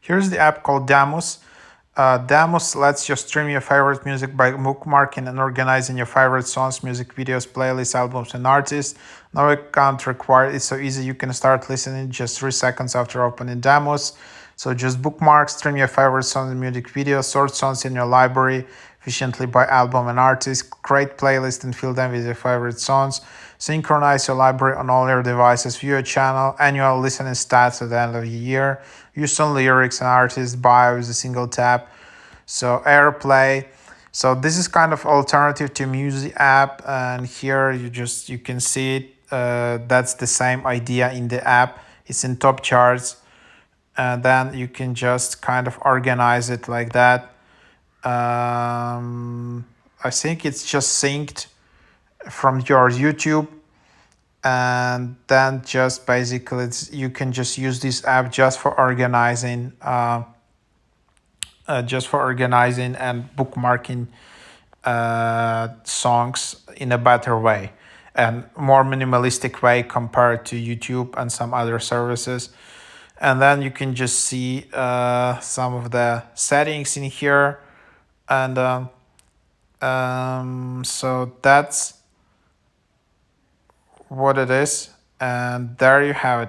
Here's the app called Damos. Damos lets you stream your favorite music by bookmarking and organizing your favorite songs, music videos, playlists, albums, and artists. No account required. It's so easy you can start listening just 3 seconds after opening Damos. So just bookmark, stream your favorite songs and music videos, sort songs in your library efficiently by album and artist, create playlists and fill them with your favorite songs, synchronize your library on all your devices, view your channel, annual listening stats at the end of the year, view some lyrics and artist bio with a single tap, so airplay. So this is kind of alternative to music app, and here you can see it. That's the same idea in the app. It's in top charts, and then you can just kind of organize it like that. I think it's just synced from your YouTube, and then just basically you can just use this app just for organizing and bookmarking songs in a better way and more minimalistic way compared to YouTube and some other services. And then you can just see some of the settings in here, and so that's what it is, and there you have it.